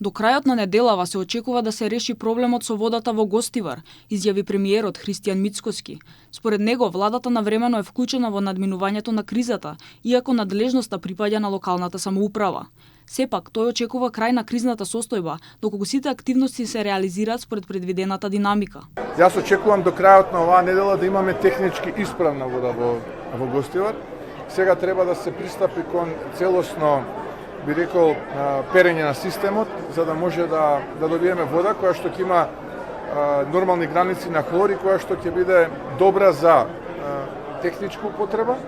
До крајот на неделава се очекува да се реши проблемот со водата во Гостивар, изјави премиерот Христијан Мицкоски. Според него, владата навремено е вклучена во надминувањето на кризата, иако надлежноста припаѓа на локалната самоуправа. Сепак, тој очекува крај на кризната состојба, доколку сите активности се реализираат според предвидената динамика. Јас очекувам до крајот на оваа недела да имаме технички исправна вода во Гостивар. Сега треба да се пристапи кон целосно, би рекол, перење на системот, за да може да добиеме вода која што ќе има нормални граници на хлор и која што ќе биде добра за техничка употреба.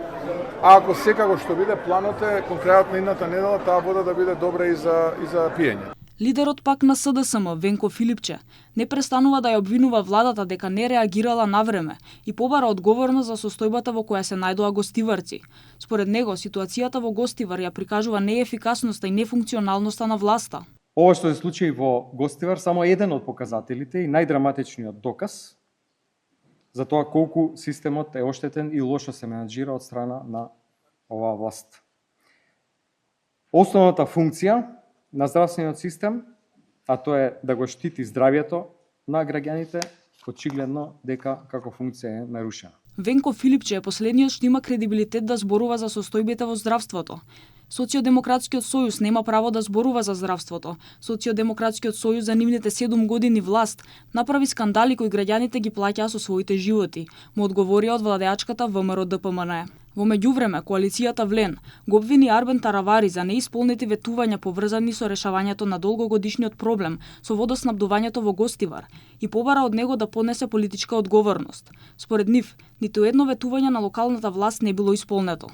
А ако секако што биде, планот е кон крајот на идната недела таа вода да биде добра и за пиење. Лидерот пак на СДСМ, Венко Филипче, не престанува да ја обвинува владата дека не реагирала навреме и побара одговорност за состојбата во која се најдоа гостиварци. Според него, ситуацијата во Гостивар ја прикажува неефикасноста и нефункционалноста на власта. Ова што се случи во Гостивар само еден од показателите и најдраматичниот доказ за тоа колку системот е оштетен и лошо се менаџира од страна на оваа власт. Основната функција на здравствениот систем, а тоа е да го штити здравјето на граѓаните, очигледно дека како функција е нарушена. Венко Филипче е последниот што има кредибилитет да зборува за состојбите во здравството. Социјодемократскиот сојуз нема право да зборува за здравството. Социјодемократскиот сојуз за нивните 7 години власт направи скандали кои граѓаните ги плаќаа со своите животи, му одговорија од владеачката ВМРО-ДПМН. Во меѓувреме, коалицијата Влен го обвини Арбен Таравари за неисполнети ветувања поврзани со решавањето на долгогодишниот проблем со водоснабдувањето во Гостивар и побара од него да понесе политичка одговорност. Според нив, ниту едно ветување на локалната власт не било исполнето.